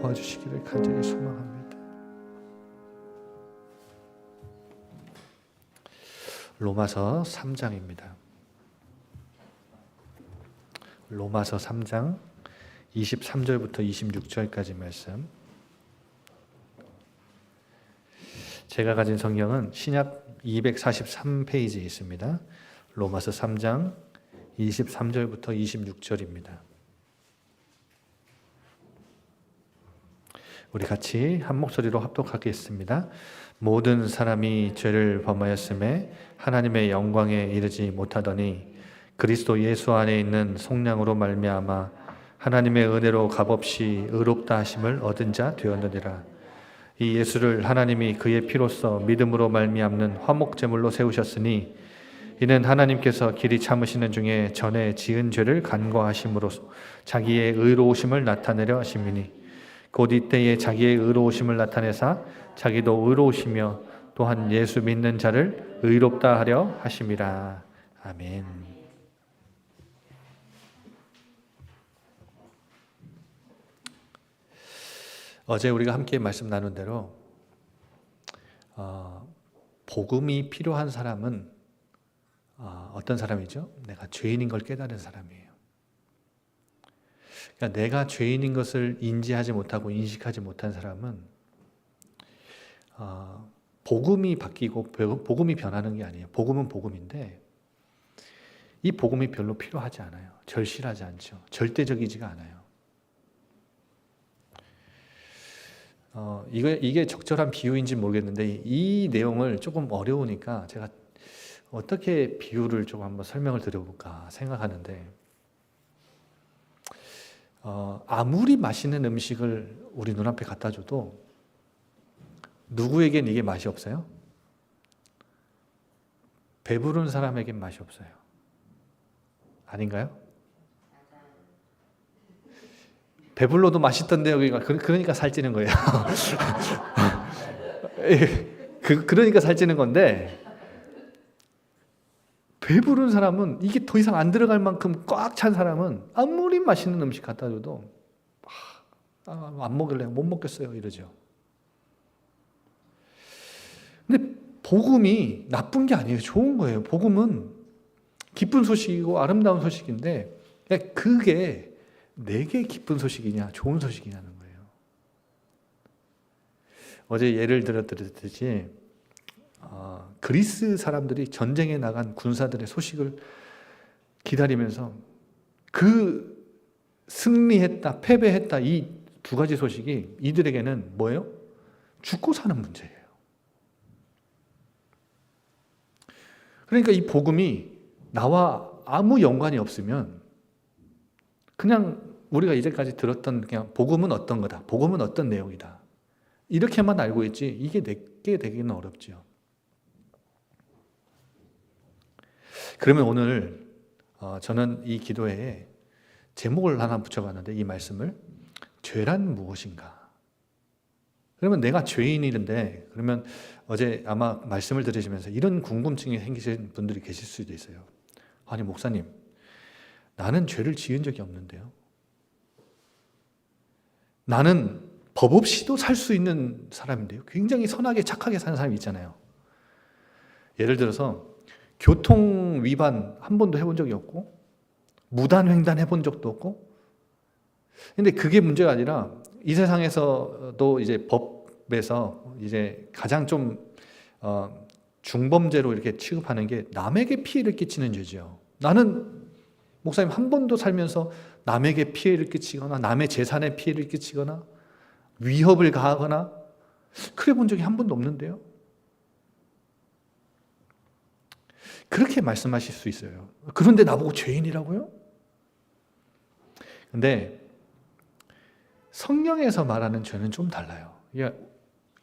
도와주시기를 간절히 소망합니다. 로마서 3장입니다. 로마서 3장 23절부터 26절까지 말씀. 제가 가진 성경은 신약 243페이지에 있습니다. 로마서 3장 23절부터 26절입니다. 우리 같이 한 목소리로 합독하겠습니다. 모든 사람이 죄를 범하였음에 하나님의 영광에 이르지 못하더니 그리스도 예수 안에 있는 속량으로 말미암아 하나님의 은혜로 값없이 의롭다 하심을 얻은 자 되었느니라. 이 예수를 하나님이 그의 피로써 믿음으로 말미암는 화목제물로 세우셨으니 이는 하나님께서 길이 참으시는 중에 전에 지은 죄를 간과하심으로 자기의 의로우심을 나타내려 하심이니 곧 이때에 자기의 의로우심을 나타내사 자기도 의로우시며 또한 예수 믿는 자를 의롭다 하려 하심이라. 아멘. 어제 우리가 함께 말씀 나눈 대로 복음이 필요한 사람은 어떤 사람이죠? 내가 죄인인 걸 깨달은 사람이에요. 그러니까 내가 죄인인 것을 인지하지 못하고 인식하지 못한 사람은 복음이 바뀌고 복음이 변하는 게 아니에요. 복음은 복음인데 이 복음이 별로 필요하지 않아요. 절실하지 않죠. 절대적이지가 않아요. 이게 적절한 비유인지 모르겠는데 이 내용을 조금 어려우니까 제가 어떻게 비유를 좀 한번 설명을 드려볼까 생각하는데 아무리 맛있는 음식을 우리 눈앞에 갖다 줘도 누구에겐 이게 맛이 없어요? 배부른 사람에겐 맛이 없어요. 아닌가요? 배불러도 맛있던데 여기가 그러니까 살찌는 거예요. 그러니까 살찌는 건데 배부른 사람은 이게 더 이상 안 들어갈 만큼 꽉 찬 사람은 아무리 맛있는 음식 갖다 줘도 안 먹을래요. 못 먹겠어요. 이러죠. 근데 복음이 나쁜 게 아니에요. 좋은 거예요. 복음은 기쁜 소식이고 아름다운 소식인데 그게 내게 기쁜 소식이냐 좋은 소식이냐는 거예요. 어제 예를 들었듯이 그리스 사람들이 전쟁에 나간 군사들의 소식을 기다리면서 그 승리했다 패배했다 이 두 가지 소식이 이들에게는 뭐예요? 죽고 사는 문제예요. 그러니까 이 복음이 나와 아무 연관이 없으면 그냥 우리가 이제까지 들었던 그냥 복음은 어떤 거다. 복음은 어떤 내용이다. 이렇게만 알고 있지 이게 내게 되기는 어렵죠. 그러면 오늘 저는 이 기도회에 제목을 하나 붙여봤는데 이 말씀을 죄란 무엇인가? 그러면 내가 죄인이는데 그러면 어제 아마 말씀을 들으시면서 이런 궁금증이 생기신 분들이 계실 수도 있어요. 아니 목사님 나는 죄를 지은 적이 없는데요. 나는 법 없이도 살 수 있는 사람인데요. 굉장히 선하게 착하게 사는 사람이 있잖아요. 예를 들어서 교통 위반 한 번도 해본 적이 없고 무단 횡단 해본 적도 없고 근데 그게 문제가 아니라 이 세상에서도 이제 법에서 이제 가장 좀 중범죄로 이렇게 취급하는 게 남에게 피해를 끼치는 죄죠. 나는 목사님 한 번도 살면서 남에게 피해를 끼치거나 남의 재산에 피해를 끼치거나 위협을 가하거나 그래 본 적이 한 번도 없는데요. 그렇게 말씀하실 수 있어요. 그런데 나보고 죄인이라고요? 근데 성경에서 말하는 죄는 좀 달라요.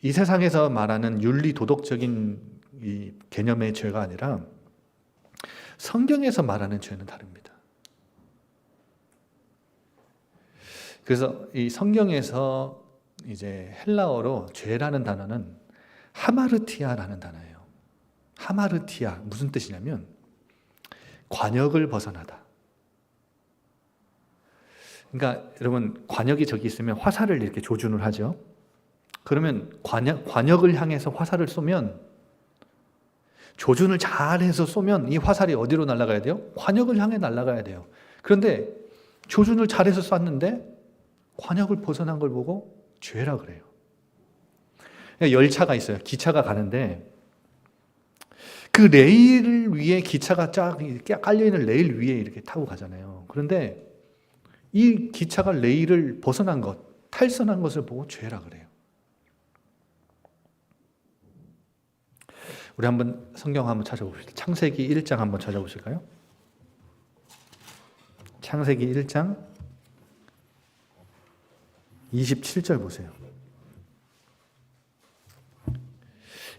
이 세상에서 말하는 윤리 도덕적인 이 개념의 죄가 아니라 성경에서 말하는 죄는 다릅니다. 그래서 이 성경에서 이제 헬라어로 죄라는 단어는 하마르티아라는 단어예요. 하마르티아 무슨 뜻이냐면 관역을 벗어나다. 그러니까 여러분 관역이 저기 있으면 화살을 이렇게 조준을 하죠. 그러면 관역을 향해서 화살을 쏘면 조준을 잘해서 쏘면 이 화살이 어디로 날아가야 돼요? 관역을 향해 날아가야 돼요. 그런데 조준을 잘해서 쐈는데 관역을 벗어난 걸 보고 죄라 그래요. 그러니까 열차가 있어요. 기차가 가는데 그 레일 위에 기차가 쫙 깔려있는 레일 위에 이렇게 타고 가잖아요. 그런데 이 기차가 레일을 벗어난 것, 탈선한 것을 보고 죄라 그래요. 우리 한번 성경 한번 찾아봅시다. 창세기 1장 한번 찾아보실까요? 창세기 1장 27절 보세요.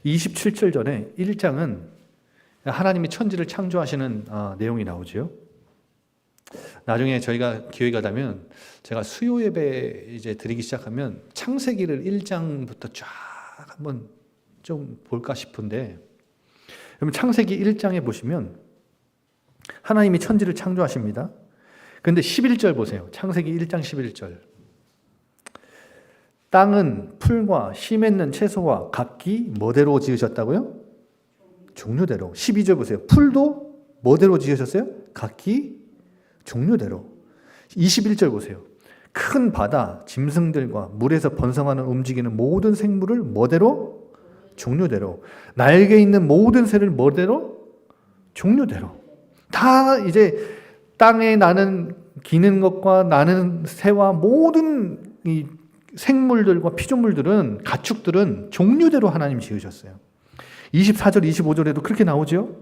27절 전에 1장은 하나님이 천지를 창조하시는 내용이 나오죠. 나중에 저희가 기회가 되면 제가 수요 예배 이제 드리기 시작하면 창세기를 1장부터 쫙 한번 좀 볼까 싶은데, 그러면 창세기 1장에 보시면 하나님이 천지를 창조하십니다. 그런데 11절 보세요. 창세기 1장 11절. 땅은 풀과 씨 맺는 채소와 각기 뭐대로 지으셨다고요? 종류대로. 12절 보세요. 풀도 뭐대로 지으셨어요? 각기 종류대로. 21절 보세요. 큰 바다, 짐승들과 물에서 번성하는 움직이는 모든 생물을 뭐대로? 종류대로. 날개 있는 모든 새를 뭐대로? 종류대로. 다 이제 땅에 나는 기는 것과 나는 새와 모든 이 생물들과 피조물들은, 가축들은 종류대로 하나님 지으셨어요. 24절, 25절에도 그렇게 나오죠?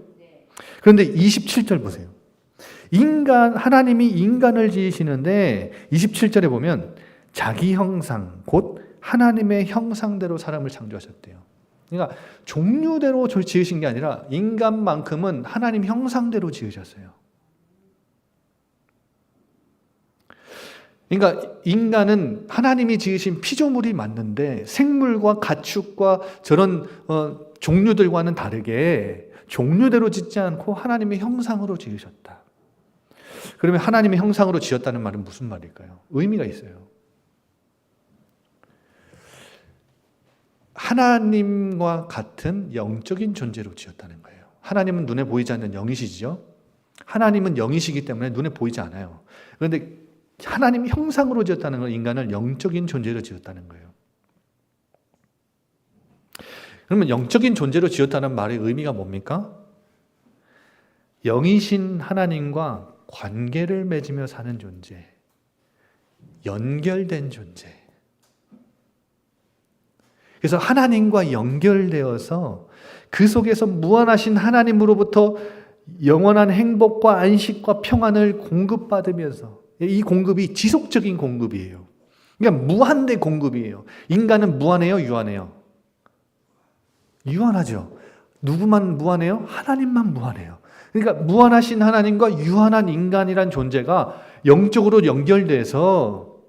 그런데 27절 보세요. 하나님이 인간을 지으시는데 27절에 보면 자기 형상, 곧 하나님의 형상대로 사람을 창조하셨대요. 그러니까 종류대로 지으신 게 아니라 인간만큼은 하나님 형상대로 지으셨어요. 그러니까 인간은 하나님이 지으신 피조물이 맞는데 생물과 가축과 저런 종류들과는 다르게 종류대로 짓지 않고 하나님의 형상으로 지으셨다. 그러면 하나님의 형상으로 지었다는 말은 무슨 말일까요? 의미가 있어요. 하나님과 같은 영적인 존재로 지었다는 거예요. 하나님은 눈에 보이지 않는 영이시죠. 하나님은 영이시기 때문에 눈에 보이지 않아요. 그런데 하나님 형상으로 지었다는 건 인간을 영적인 존재로 지었다는 거예요. 그러면 영적인 존재로 지었다는 말의 의미가 뭡니까? 영이신 하나님과 관계를 맺으며 사는 존재, 연결된 존재. 그래서 하나님과 연결되어서 그 속에서 무한하신 하나님으로부터 영원한 행복과 안식과 평안을 공급받으면서, 이 공급이 지속적인 공급이에요. 그러니까 무한대 공급이에요. 인간은 무한해요, 유한해요? 유한하죠. 누구만 무한해요? 하나님만 무한해요. 그러니까 무한하신 하나님과 유한한 인간이란 존재가 영적으로 연결돼서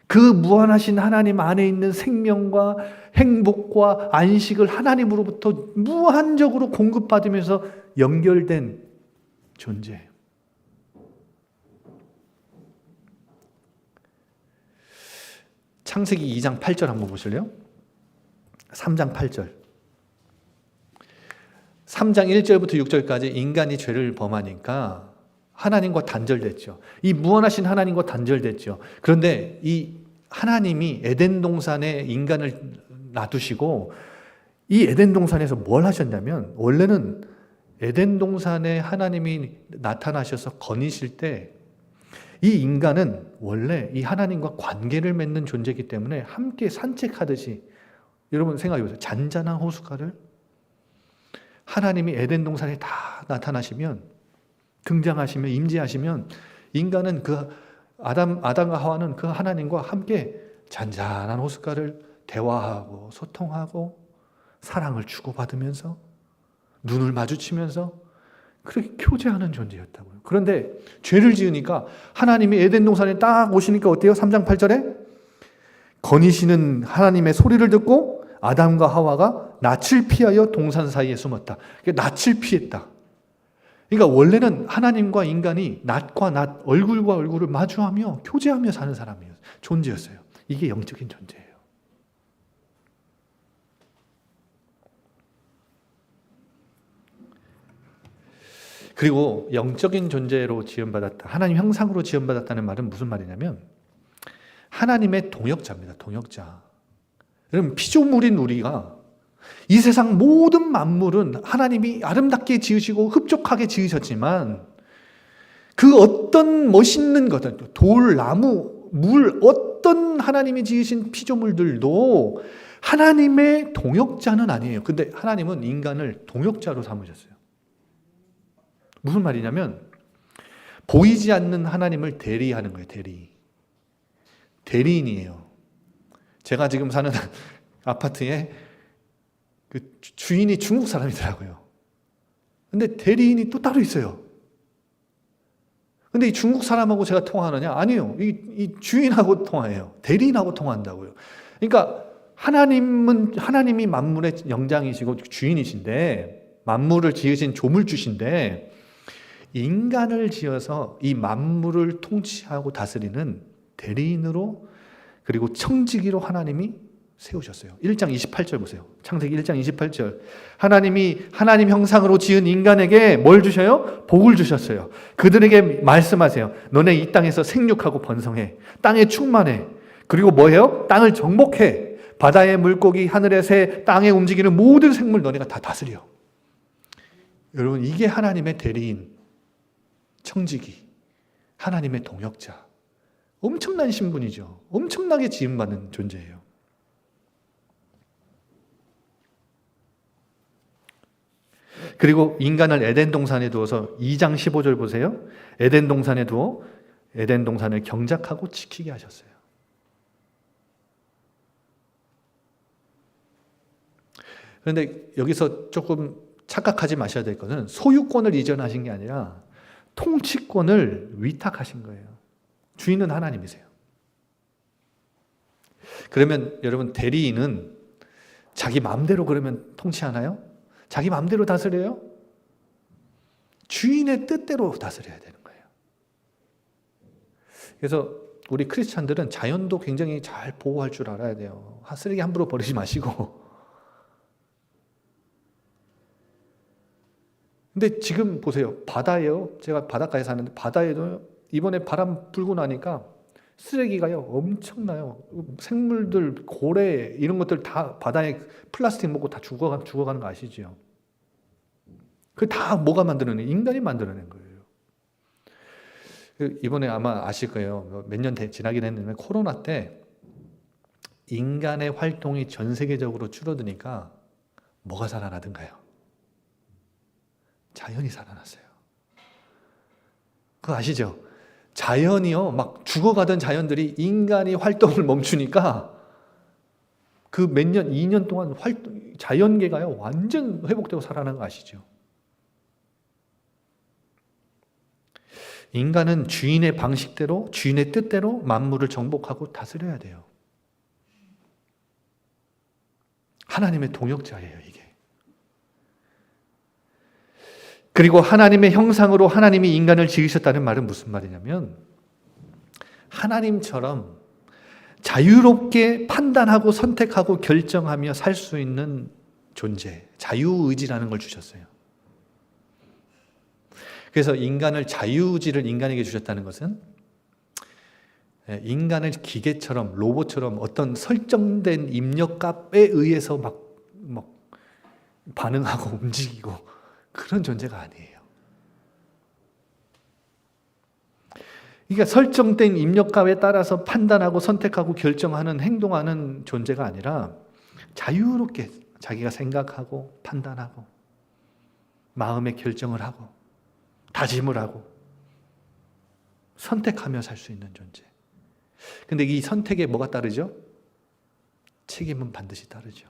그 무한하신 하나님 안에 있는 생명과 행복과 안식을 하나님으로부터 무한적으로 공급받으면서 연결된 존재. 창세기 2장 8절 한번 보실래요? 3장 8절. 3장 1절부터 6절까지 인간이 죄를 범하니까 하나님과 단절됐죠. 이 무한하신 하나님과 단절됐죠. 그런데 이 하나님이 에덴 동산에 인간을 놔두시고 이 에덴 동산에서 뭘 하셨냐면, 원래는 에덴 동산에 하나님이 나타나셔서 거니실 때 이 인간은 원래 이 하나님과 관계를 맺는 존재이기 때문에 함께 산책하듯이, 여러분 생각해 보세요. 잔잔한 호숫가를 하나님이 에덴 동산에 다 나타나시면, 등장하시면, 임재하시면 인간은 그 아담과 하와는 그 하나님과 함께 잔잔한 호숫가를 대화하고 소통하고 사랑을 주고받으면서 눈을 마주치면서 그렇게 교제하는 존재였다고요. 그런데 죄를 지으니까 하나님이 에덴 동산에 딱 오시니까 어때요? 3장 8절에 거니시는 하나님의 소리를 듣고 아담과 하와가 낯을 피하여 동산 사이에 숨었다. 낯을 피했다. 그러니까 원래는 하나님과 인간이 낫과 낫, 얼굴과 얼굴을 마주하며 교제하며 사는 사람이에요. 존재였어요. 이게 영적인 존재예요. 그리고 영적인 존재로 지음받았다. 하나님 형상으로 지음받았다는 말은 무슨 말이냐면 하나님의 동역자입니다. 동역자. 여러분, 피조물인 우리가 이 세상 모든 만물은 하나님이 아름답게 지으시고 흡족하게 지으셨지만 그 어떤 멋있는 것들, 돌, 나무, 물, 어떤 하나님이 지으신 피조물들도 하나님의 동역자는 아니에요. 근데 하나님은 인간을 동역자로 삼으셨어요. 무슨 말이냐면 보이지 않는 하나님을 대리하는 거예요. 대리인이에요. 제가 지금 사는 아파트에 그 주인이 중국 사람이더라고요. 근데 대리인이 또 따로 있어요. 근데 이 중국 사람하고 제가 통화하느냐? 아니요. 이 주인하고 통화해요. 대리인하고 통화한다고요. 그러니까 하나님이 만물의 영장이시고 주인이신데, 만물을 지으신 조물주신데, 인간을 지어서 이 만물을 통치하고 다스리는 대리인으로, 그리고 청지기로 하나님이 세우셨어요. 1장 28절 보세요. 창세기 1장 28절. 하나님이 하나님 형상으로 지은 인간에게 뭘 주셔요? 복을 주셨어요. 그들에게 말씀하세요. 너네 이 땅에서 생육하고 번성해. 땅에 충만해. 그리고 뭐해요? 땅을 정복해. 바다의 물고기, 하늘의 새, 땅에 움직이는 모든 생물 너네가 다 다스려. 여러분, 이게 하나님의 대리인, 청지기, 하나님의 동역자. 엄청난 신분이죠. 엄청나게 지음받는 존재예요. 그리고 인간을 에덴 동산에 두어서 2장 15절 보세요. 에덴 동산에 두어 에덴 동산을 경작하고 지키게 하셨어요. 그런데 여기서 조금 착각하지 마셔야 될 것은 소유권을 이전하신 게 아니라 통치권을 위탁하신 거예요. 주인은 하나님이세요. 그러면 여러분, 대리인은 자기 마음대로 그러면 통치하나요? 자기 마음대로 다스려요? 주인의 뜻대로 다스려야 되는 거예요. 그래서 우리 크리스찬들은 자연도 굉장히 잘 보호할 줄 알아야 돼요. 쓰레기 함부로 버리지 마시고. 근데 지금 보세요. 바다예요. 제가 바닷가에 사는데 바다에도 이번에 바람 불고 나니까 쓰레기가요 엄청나요. 생물들, 고래 이런 것들 다 바다에 플라스틱 먹고 다 죽어가는 거 아시죠? 그 다 뭐가 만들어낸? 인간이 만들어낸 거예요. 이번에 아마 아실 거예요. 몇 년 지나긴 했는데 코로나 때 인간의 활동이 전 세계적으로 줄어드니까 뭐가 살아나던가요? 자연이 살아났어요. 그거 아시죠? 자연이요, 막 죽어가던 자연들이 인간이 활동을 멈추니까 그 몇 년, 2년 동안 자연계가요, 완전 회복되고 살아난 거 아시죠? 인간은 주인의 방식대로, 주인의 뜻대로 만물을 정복하고 다스려야 돼요. 하나님의 동역자예요, 이게. 그리고 하나님의 형상으로 하나님이 인간을 지으셨다는 말은 무슨 말이냐면 하나님처럼 자유롭게 판단하고 선택하고 결정하며 살 수 있는 존재, 자유의지라는 걸 주셨어요. 그래서 자유의지를 인간에게 주셨다는 것은 인간을 기계처럼, 로봇처럼 어떤 설정된 입력값에 의해서 막 반응하고 움직이고 그런 존재가 아니에요. 그러니까 설정된 입력값에 따라서 판단하고 선택하고 결정하는, 행동하는 존재가 아니라 자유롭게 자기가 생각하고 판단하고 마음의 결정을 하고 다짐을 하고 선택하며 살 수 있는 존재. 근데 이 선택에 뭐가 따르죠? 책임은 반드시 따르죠.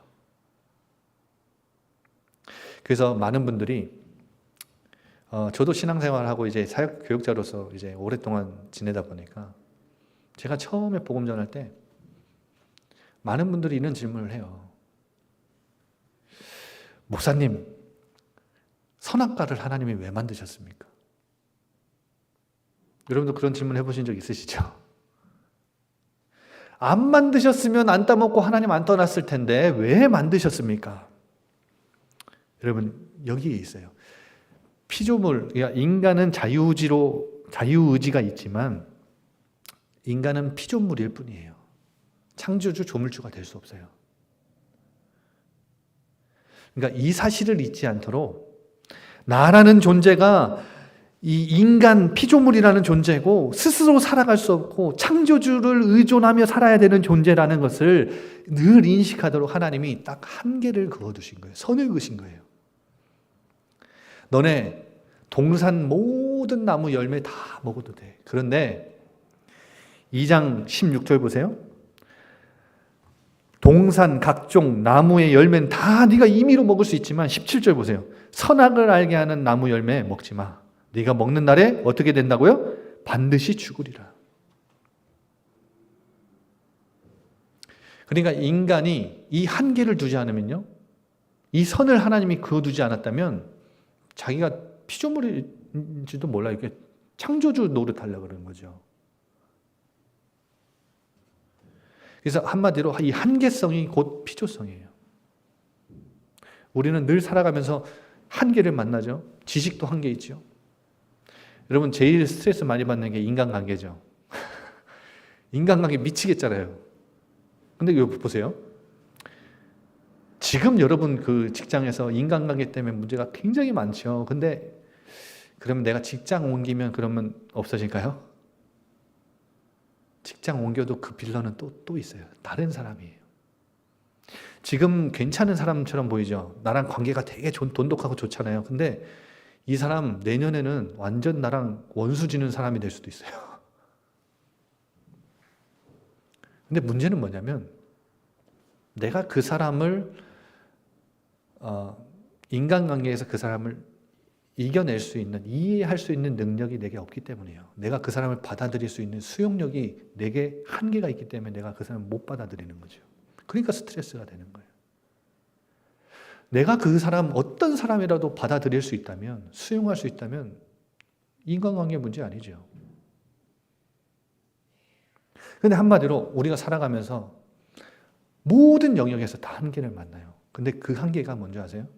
그래서 많은 분들이 저도 신앙생활하고 이제 사역 교육자로서 이제 오랫동안 지내다 보니까 제가 처음에 복음 전할 때 많은 분들이 이런 질문을 해요. 목사님, 선악과를 하나님이 왜 만드셨습니까? 여러분도 그런 질문 해보신 적 있으시죠? 안 만드셨으면 안 따먹고 하나님 안 떠났을 텐데 왜 만드셨습니까? 여러분 여기에 있어요. 피조물, 그러니까 인간은 자유의지가 있지만 인간은 피조물일 뿐이에요. 창조주, 조물주가 될 수 없어요. 그러니까 이 사실을 잊지 않도록 나라는 존재가 이 인간 피조물이라는 존재고 스스로 살아갈 수 없고 창조주를 의존하며 살아야 되는 존재라는 것을 늘 인식하도록 하나님이 딱 한계를 그어두신 거예요. 선을 그으신 거예요. 너네 동산 모든 나무 열매 다 먹어도 돼. 그런데 2장 16절 보세요. 동산 각종 나무의 열매는 다 네가 임의로 먹을 수 있지만 17절 보세요. 선악을 알게 하는 나무 열매 먹지 마. 네가 먹는 날에 어떻게 된다고요? 반드시 죽으리라. 그러니까 인간이 이 한계를 두지 않으면요, 이 선을 하나님이 그어두지 않았다면 자기가 피조물인지도 몰라요. 이렇게 창조주 노릇하려고 그러는 거죠. 그래서 한마디로 이 한계성이 곧 피조성이에요. 우리는 늘 살아가면서 한계를 만나죠. 지식도 한계 있죠. 여러분 제일 스트레스 많이 받는 게 인간관계죠. 인간관계 미치겠잖아요. 근데 이거 보세요. 지금 여러분 그 직장에서 인간관계 때문에 문제가 굉장히 많죠. 근데 그러면 내가 직장 옮기면 그러면 없어질까요? 직장 옮겨도 그 빌런은 또 있어요. 다른 사람이에요. 지금 괜찮은 사람처럼 보이죠. 나랑 관계가 되게 돈독하고 좋잖아요. 근데 이 사람 내년에는 완전 나랑 원수 지는 사람이 될 수도 있어요. 근데 문제는 뭐냐면 내가 그 사람을 인간관계에서 그 사람을 이겨낼 수 있는, 이해할 수 있는 능력이 내게 없기 때문이에요. 내가 그 사람을 받아들일 수 있는 수용력이 내게 한계가 있기 때문에 내가 그 사람을 못 받아들이는 거죠. 그러니까 스트레스가 되는 거예요. 내가 그 사람 어떤 사람이라도 받아들일 수 있다면, 수용할 수 있다면 인간관계 문제 아니죠. 근데 한마디로 우리가 살아가면서 모든 영역에서 다 한계를 만나요. 근데 그 한계가 뭔지 아세요?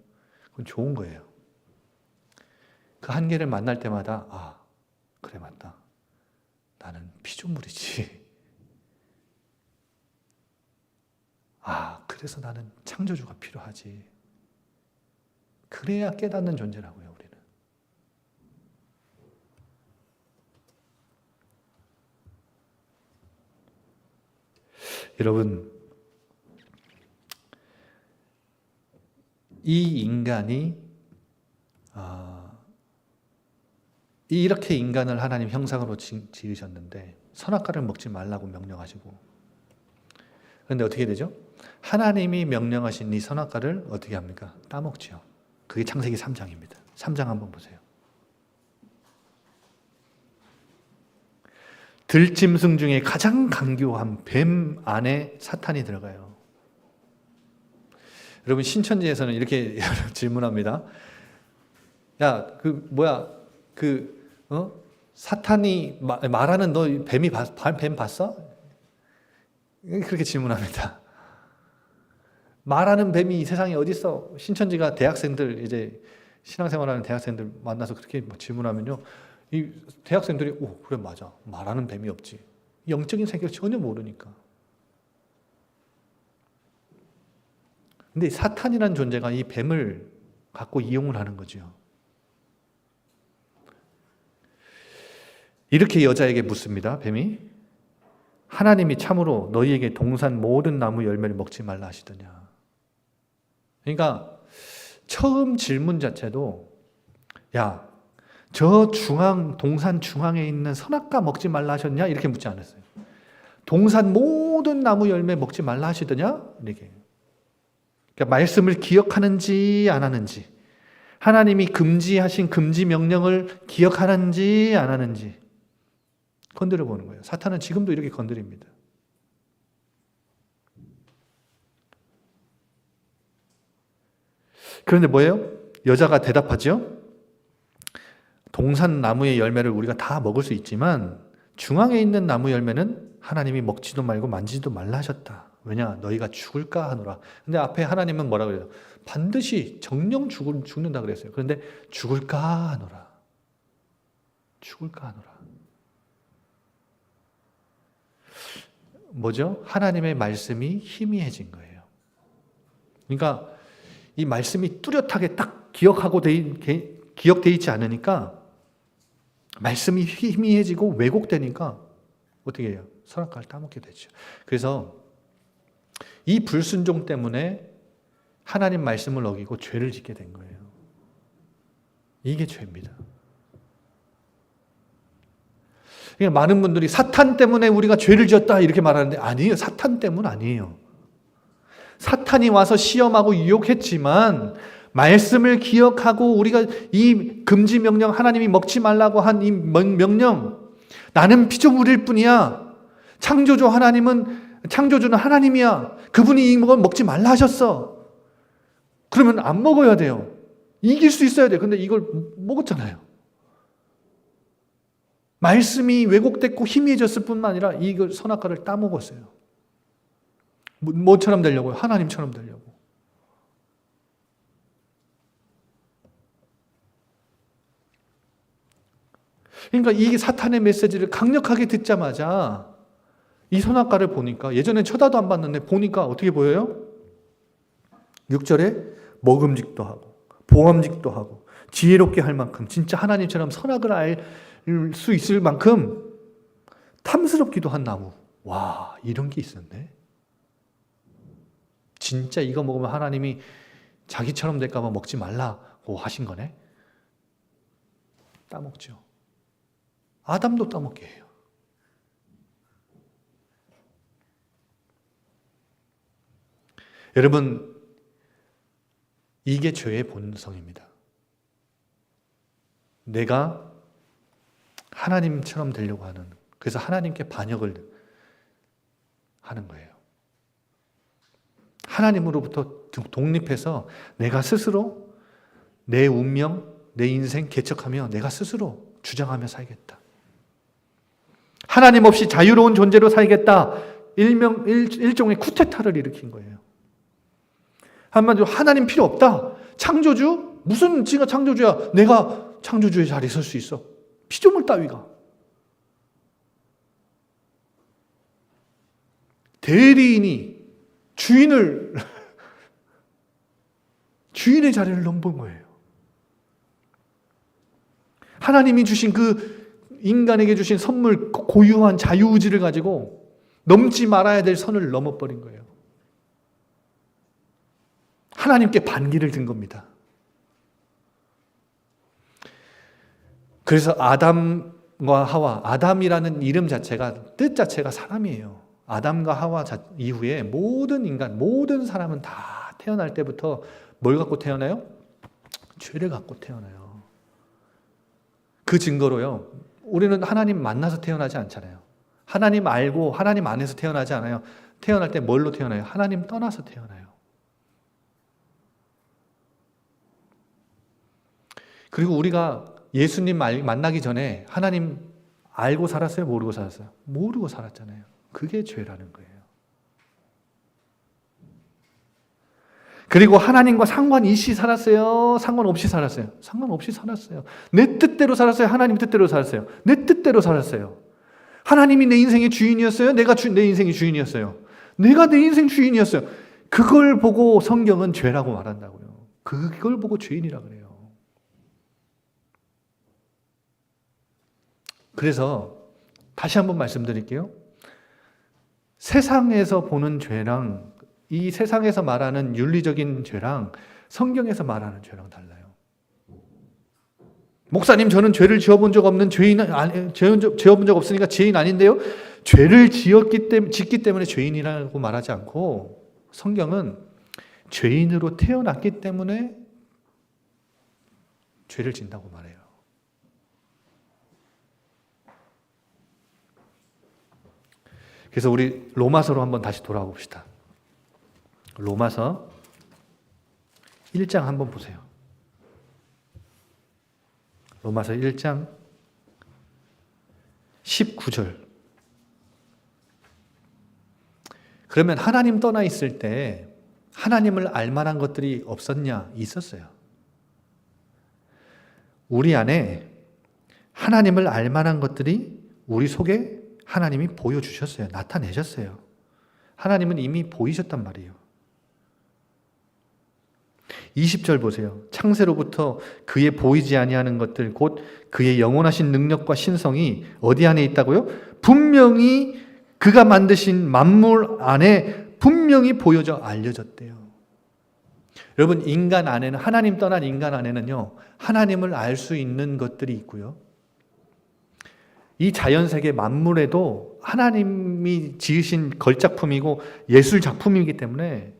그건 좋은 거예요. 그 한계를 만날 때마다 아, 그래 맞다. 나는 피조물이지. 아, 그래서 나는 창조주가 필요하지. 그래야 깨닫는 존재라고요, 우리는. 여러분, 이 인간이 이렇게 인간을 하나님 형상으로 지으셨는데 선악과를 먹지 말라고 명령하시고, 그런데 어떻게 되죠? 하나님이 명령하신 이 선악과를 어떻게 합니까? 따먹지요. 그게 창세기 3장입니다. 3장 한번 보세요. 들짐승 중에 가장 강교한 뱀 안에 사탄이 들어가요. 여러분 신천지에서는 이렇게 질문합니다. 야, 사탄이 말하는 너 뱀 봤어? 그렇게 질문합니다. 말하는 뱀이 이 세상에 어디 있어? 신천지가 대학생들 이제 신앙생활하는 대학생들 만나서 그렇게 질문하면요, 이 대학생들이 오 그래 맞아 말하는 뱀이 없지. 영적인 세계를 전혀 모르니까. 근데 사탄이라는 존재가 이 뱀을 갖고 이용을 하는 거죠. 이렇게 여자에게 묻습니다. 뱀이 하나님이 참으로 너희에게 동산 모든 나무 열매를 먹지 말라 하시더냐. 그러니까 처음 질문 자체도 야, 저 동산 중앙에 있는 선악과 먹지 말라 하셨냐? 이렇게 묻지 않았어요. 동산 모든 나무 열매 먹지 말라 하시더냐? 이렇게. 그러니까 말씀을 기억하는지 안 하는지, 하나님이 금지하신 금지 명령을 기억하는지 안 하는지 건드려 보는 거예요. 사탄은 지금도 이렇게 건드립니다. 그런데 뭐예요? 여자가 대답하죠? 동산 나무의 열매를 우리가 다 먹을 수 있지만 중앙에 있는 나무 열매는 하나님이 먹지도 말고 만지지도 말라 하셨다. 왜냐? 너희가 죽을까 하노라. 근데 앞에 하나님은 뭐라 그래요? 반드시 정령 죽는다 그랬어요. 그런데 죽을까 하노라. 죽을까 하노라. 뭐죠? 하나님의 말씀이 희미해진 거예요. 그러니까 이 말씀이 뚜렷하게 딱 기억되어 있지 않으니까 말씀이 희미해지고 왜곡되니까 어떻게 해요? 선악과를 따먹게 되죠. 그래서 이 불순종 때문에 하나님 말씀을 어기고 죄를 짓게 된 거예요. 이게 죄입니다. 그러니까 많은 분들이 사탄 때문에 우리가 죄를 지었다 이렇게 말하는데 아니에요. 사탄 때문 아니에요. 사탄이 와서 시험하고 유혹했지만 말씀을 기억하고 우리가 이 금지 명령, 하나님이 먹지 말라고 한 이 명령, 나는 피조물일 뿐이야. 창조주는 하나님이야. 그분이 이걸 먹지 말라 하셨어. 그러면 안 먹어야 돼요. 이길 수 있어야 돼요. 근데 이걸 먹었잖아요. 말씀이 왜곡됐고 희미해졌을 뿐만 아니라 이걸 선악과를 따먹었어요. 뭐처럼 되려고요? 하나님처럼 되려고. 그러니까 이 사탄의 메시지를 강력하게 듣자마자 이 선악과를 보니까 예전엔 쳐다도 안 봤는데 보니까 어떻게 보여요? 6절에 먹음직도 하고 보암직도 하고 지혜롭게 할 만큼 진짜 하나님처럼 선악을 알 수 있을 만큼 탐스럽기도 한 나무. 와, 이런 게 있었네. 진짜 이거 먹으면 하나님이 자기처럼 될까 봐 먹지 말라고 하신 거네. 따먹죠. 아담도 따먹게 해요. 여러분, 이게 죄의 본성입니다. 내가 하나님처럼 되려고 하는, 그래서 하나님께 반역을 하는 거예요. 하나님으로부터 독립해서 내가 스스로 내 운명, 내 인생 개척하며 내가 스스로 주장하며 살겠다. 하나님 없이 자유로운 존재로 살겠다. 일종의 쿠데타를 일으킨 거예요. 한마디로 하나님 필요 없다. 창조주? 무슨 지가 창조주야? 내가 창조주의 자리에 설 수 있어. 피조물 따위가. 대리인이 주인의 자리를 넘본 거예요. 하나님이 주신 인간에게 주신 선물, 고유한 자유의지를 가지고 넘지 말아야 될 선을 넘어버린 거예요. 하나님께 반기를 든 겁니다. 그래서 아담과 하와, 아담이라는 이름 자체가, 뜻 자체가 사람이에요. 아담과 하와 이후에 모든 인간, 모든 사람은 다 태어날 때부터 뭘 갖고 태어나요? 죄를 갖고 태어나요. 그 증거로요, 우리는 하나님 만나서 태어나지 않잖아요. 하나님 알고 하나님 안에서 태어나지 않아요. 태어날 때 뭘로 태어나요? 하나님 떠나서 태어나요. 그리고 우리가 예수님 만나기 전에 하나님 알고 살았어요? 모르고 살았어요? 모르고 살았잖아요. 그게 죄라는 거예요. 그리고 하나님과 상관이시 살았어요? 상관없이 살았어요? 상관없이 살았어요. 내 뜻대로 살았어요? 하나님 뜻대로 살았어요? 내 뜻대로 살았어요. 하나님이 내 인생의 주인이었어요? 내가 내 인생의 주인이었어요? 내가 내 인생 주인이었어요. 그걸 보고 성경은 죄라고 말한다고요. 그걸 보고 죄인이라 그래요. 그래서 다시 한번 말씀드릴게요. 세상에서 보는 죄랑 이 세상에서 말하는 윤리적인 죄랑 성경에서 말하는 죄랑 달라요. 목사님, 저는 죄를 지어본 적 없는 지어본 적 없으니까 죄인 아닌데요? 죄를 짓기 때문에 죄인이라고 말하지 않고 성경은 죄인으로 태어났기 때문에 죄를 짓는다고 말해요. 그래서 우리 로마서로 한번 다시 돌아가 봅시다. 로마서 1장 한번 보세요. 로마서 1장 19절. 그러면 하나님 떠나 있을 때 하나님을 알 만한 것들이 없었냐? 있었어요. 우리 안에 하나님을 알 만한 것들이 우리 속에 하나님이 보여주셨어요. 나타내셨어요. 하나님은 이미 보이셨단 말이에요. 20절 보세요. 창세로부터 그의 보이지 아니하는 것들 곧 그의 영원하신 능력과 신성이 어디 안에 있다고요? 분명히 그가 만드신 만물 안에 분명히 보여져 알려졌대요. 여러분, 인간 안에는, 하나님 떠난 인간 안에는요, 하나님을 알 수 있는 것들이 있고요. 이 자연세계 만물에도 하나님이 지으신 걸작품이고 예술 작품이기 때문에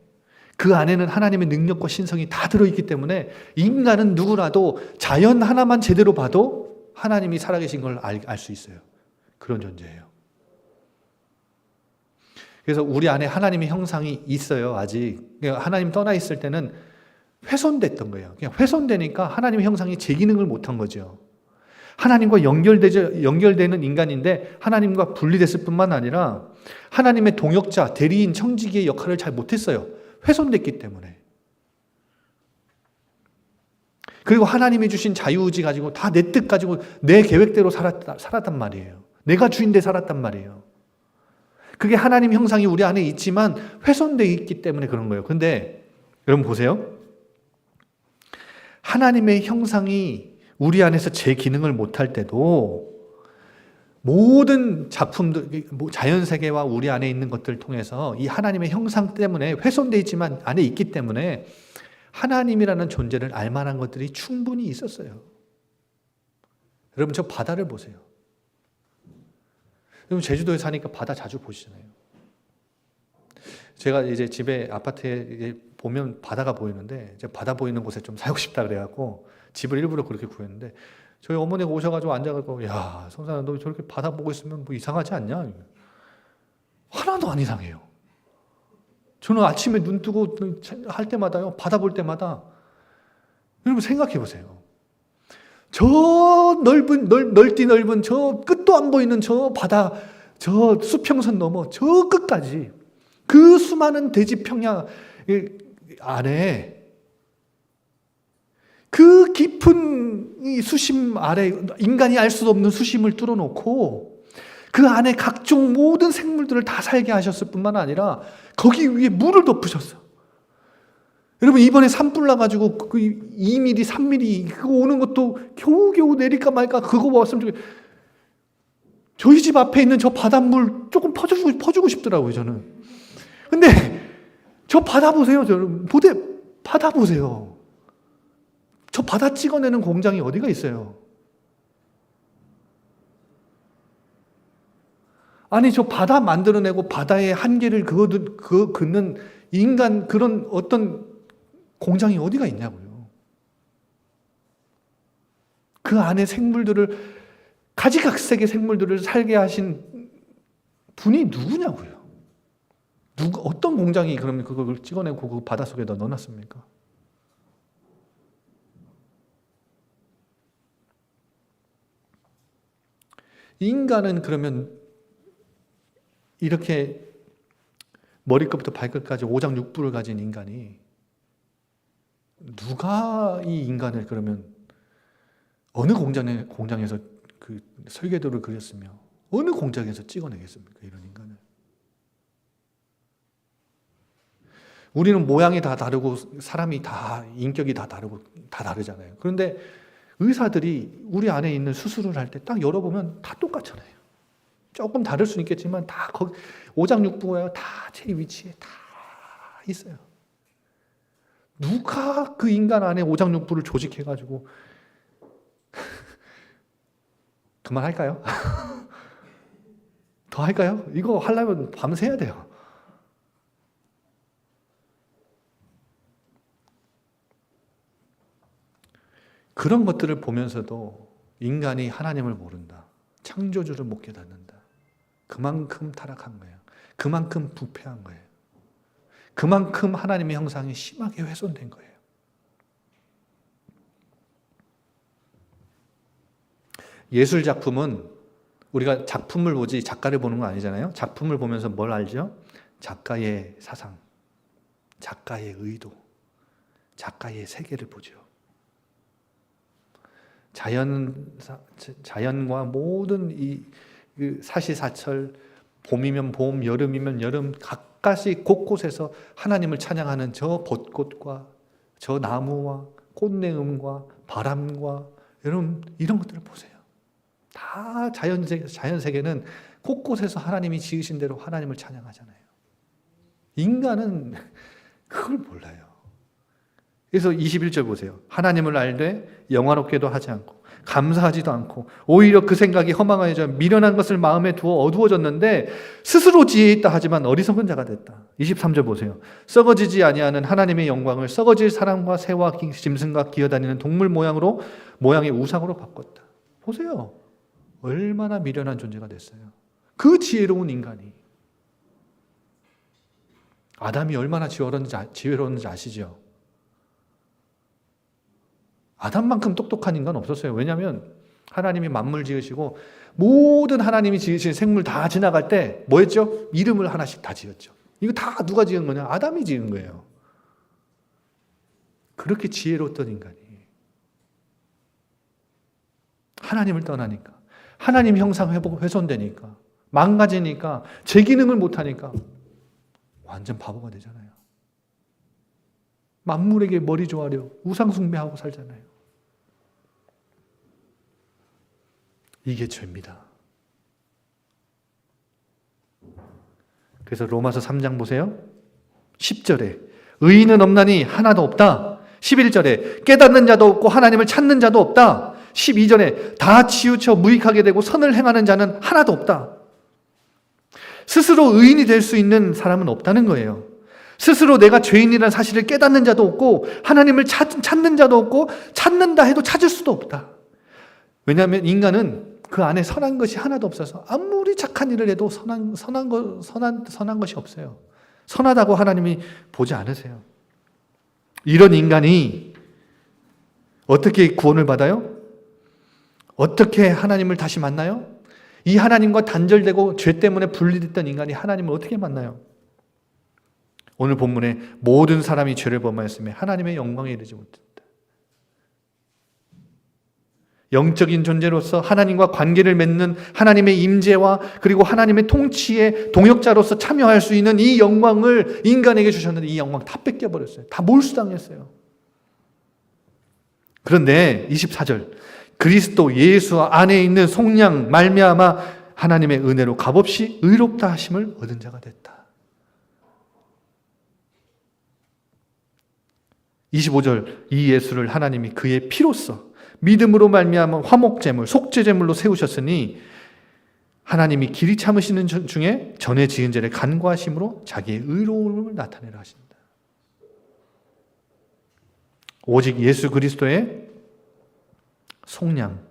그 안에는 하나님의 능력과 신성이 다 들어있기 때문에 인간은 누구라도 자연 하나만 제대로 봐도 하나님이 살아계신 걸 알 수 있어요. 그런 존재예요. 그래서 우리 안에 하나님의 형상이 있어요, 아직. 하나님 떠나 있을 때는 훼손됐던 거예요. 그냥 훼손되니까 하나님의 형상이 제 기능을 못한 거죠. 하나님과 연결되는 인간인데 하나님과 분리됐을 뿐만 아니라 하나님의 동역자, 대리인, 청지기의 역할을 잘 못했어요. 훼손됐기 때문에. 그리고 하나님이 주신 자유의지 가지고 다 내 뜻 가지고 내 계획대로 살았단 말이에요. 내가 주인데 살았단 말이에요. 그게 하나님 형상이 우리 안에 있지만 훼손되어 있기 때문에 그런 거예요. 근데 여러분 보세요. 하나님의 형상이 우리 안에서 제 기능을 못할 때도 모든 작품들, 자연세계와 우리 안에 있는 것들을 통해서 이 하나님의 형상 때문에 훼손되어 있지만 안에 있기 때문에 하나님이라는 존재를 알 만한 것들이 충분히 있었어요. 여러분, 저 바다를 보세요. 여러분, 제주도에 사니까 바다 자주 보시잖아요. 제가 이제 집에, 아파트에 보면 바다가 보이는데, 이제 바다 보이는 곳에 좀 살고 싶다 그래갖고 집을 일부러 그렇게 구했는데, 저희 어머니가 오셔가지고 앉아가지고, 야, 성산아, 너 저렇게 바다 보고 있으면 뭐 이상하지 않냐? 하나도 안 이상해요. 저는 아침에 눈 뜨고 할 때마다요, 바다 볼 때마다, 여러분 생각해 보세요. 저 넓디 넓은 저 끝도 안 보이는 저 바다, 저 수평선 넘어 저 끝까지 그 수많은 대지 평야 안에 그 깊은 이 수심 아래 인간이 알 수 없는 수심을 뚫어놓고 그 안에 각종 모든 생물들을 다 살게 하셨을 뿐만 아니라 거기 위에 물을 덮으셨어. 여러분, 이번에 산불 나가지고 그 2mm, 3mm 그거 오는 것도 겨우겨우 내릴까 말까 그거 왔으면 좋겠어요. 저희 집 앞에 있는 저 바닷물 조금 퍼주고 싶더라고요, 저는. 근데 저 바다 보세요, 저는. 바다 보세요. 저 바다 찍어내는 공장이 어디가 있어요? 아니, 저 바다 만들어내고 바다의 한계를 긋는 인간 그런 어떤 공장이 어디가 있냐고요. 그 안에 생물들을, 가지각색의 생물들을 살게 하신 분이 누구냐고요. 어떤 공장이 그러면 그걸 찍어내고 그 바닷속에다 넣어놨습니까? 인간은 그러면 이렇게 머리끝부터 발끝까지 오장육부를 가진 인간이 누가 이 인간을 그러면 어느 공장에서 그 설계도를 그렸으며 어느 공장에서 찍어내겠습니까? 이런 인간을. 우리는 모양이 다 다르고 사람이 다 인격이 다 다르고 다 다르잖아요. 그런데 의사들이 우리 안에 있는 수술을 할 때 딱 열어보면 다 똑같잖아요. 조금 다를 수는 있겠지만 다 거기 오장육부가 다 제 위치에 다 있어요. 누가 그 인간 안에 오장육부를 조직해가지고 그만할까요? 더 할까요? 이거 하려면 밤새 해야 돼요. 그런 것들을 보면서도 인간이 하나님을 모른다. 창조주를 못 깨닫는다. 그만큼 타락한 거예요. 그만큼 부패한 거예요. 그만큼 하나님의 형상이 심하게 훼손된 거예요. 예술 작품은 우리가 작품을 보지 작가를 보는 거 아니잖아요. 작품을 보면서 뭘 알죠? 작가의 사상, 작가의 의도, 작가의 세계를 보죠. 자연과 모든 이 사시사철, 봄이면 봄, 여름이면 여름, 가까이 곳곳에서 하나님을 찬양하는 저 벚꽃과 저 나무와 꽃내음과 바람과 여러분 이런 것들을 보세요. 다 자연세계는 곳곳에서 하나님이 지으신 대로 하나님을 찬양하잖아요. 인간은 그걸 몰라요. 그래서 21절 보세요. 하나님을 알되 영화롭게도 하지 않고 감사하지도 않고 오히려 그 생각이 허망하여져 미련한 것을 마음에 두어 어두워졌는데 스스로 지혜 있다 하지만 어리석은 자가 됐다. 23절 보세요. 썩어지지 아니하는 하나님의 영광을 썩어질 사람과 새와 짐승과 기어다니는 동물 모양의 우상으로 바꿨다. 보세요. 얼마나 미련한 존재가 됐어요. 그 지혜로운 인간이. 아담이 얼마나 지혜로웠는지 아시죠? 아담만큼 똑똑한 인간 없었어요. 왜냐하면 하나님이 만물 지으시고 모든 하나님이 지으신 생물 다 지나갈 때 뭐 했죠? 이름을 하나씩 다 지었죠. 이거 다 누가 지은 거냐? 아담이 지은 거예요. 그렇게 지혜로웠던 인간이 하나님을 떠나니까, 하나님 형상 훼손되니까, 망가지니까, 제 기능을 못하니까 완전 바보가 되잖아요. 만물에게 머리 조아려 우상 숭배하고 살잖아요. 이게 죄입니다. 그래서 로마서 3장 보세요. 10절에 의인은 없나니 하나도 없다. 11절에 깨닫는 자도 없고 하나님을 찾는 자도 없다. 12절에 다 치우쳐 무익하게 되고 선을 행하는 자는 하나도 없다. 스스로 의인이 될 수 있는 사람은 없다는 거예요. 스스로 내가 죄인이라는 사실을 깨닫는 자도 없고 하나님을 찾는 자도 없고 찾는다 해도 찾을 수도 없다. 왜냐하면 인간은 그 안에 선한 것이 하나도 없어서 아무리 착한 일을 해도 선한 것이 없어요. 선하다고 하나님이 보지 않으세요. 이런 인간이 어떻게 구원을 받아요? 어떻게 하나님을 다시 만나요? 이 하나님과 단절되고 죄 때문에 분리됐던 인간이 하나님을 어떻게 만나요? 오늘 본문에 모든 사람이 죄를 범하였으며 하나님의 영광에 이르지 못했다. 영적인 존재로서 하나님과 관계를 맺는 하나님의 임재와 그리고 하나님의 통치의 동역자로서 참여할 수 있는 이 영광을 인간에게 주셨는데 이 영광 다 뺏겨버렸어요. 다 몰수당했어요. 그런데 24절 그리스도 예수 안에 있는 속량 말미암아 하나님의 은혜로 값없이 의롭다 하심을 얻은 자가 됐다. 25절 이 예수를 하나님이 그의 피로써 믿음으로 말미암아 화목제물 속죄제물로 세우셨으니 하나님이 길이 참으시는 중에 전에 지은 죄를 간과하심으로 자기의 의로움을 나타내라 하신다. 오직 예수 그리스도의 속량,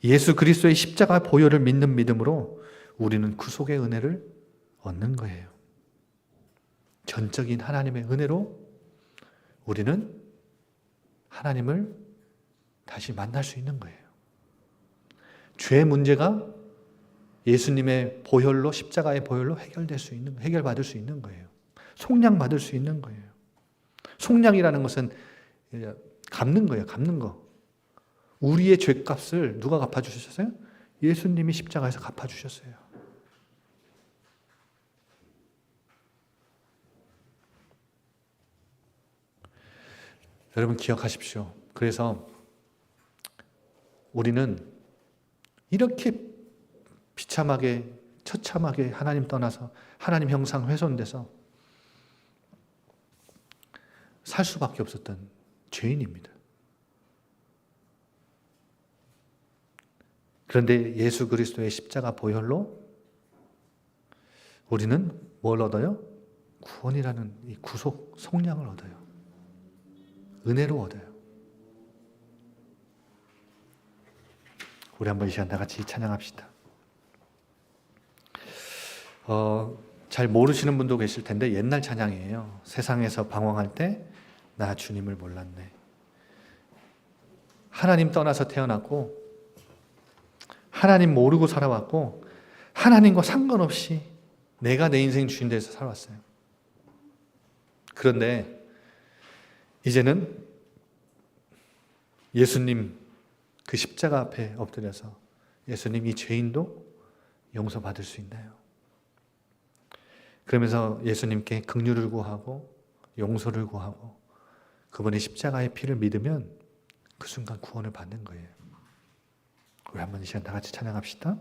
예수 그리스도의 십자가 보혈을 믿는 믿음으로 우리는 구속의 은혜를 얻는 거예요. 전적인 하나님의 은혜로 우리는 하나님을 다시 만날 수 있는 거예요. 죄의 문제가 예수님의 보혈로 십자가의 보혈로 해결받을 수 있는 거예요. 속량받을 수 있는 거예요. 속량이라는 것은 갚는 거예요. 갚는 거. 우리의 죄값을 누가 갚아주셨어요? 예수님이 십자가에서 갚아주셨어요. 여러분 기억하십시오. 그래서 우리는 이렇게 비참하게 처참하게 하나님 떠나서 하나님 형상 훼손돼서 살 수밖에 없었던 죄인입니다. 그런데 예수 그리스도의 십자가 보혈로 우리는 뭘 얻어요? 구원이라는 이 구속 속량을 얻어요. 은혜로 얻어요. 우리 한번 이 시간 다 같이 찬양합시다. 잘 모르시는 분도 계실 텐데 옛날 찬양이에요. 세상에서 방황할 때 나 주님을 몰랐네. 하나님 떠나서 태어났고 하나님 모르고 살아왔고 하나님과 상관없이 내가 내 인생 주인 돼서 살아왔어요. 그런데 이제는 예수님 그 십자가 앞에 엎드려서 예수님 이 죄인도 용서받을 수 있나요? 그러면서 예수님께 긍휼을 구하고 용서를 구하고 그분의 십자가의 피를 믿으면 그 순간 구원을 받는 거예요. 우리 한번 이 시간 다 같이 찬양합시다.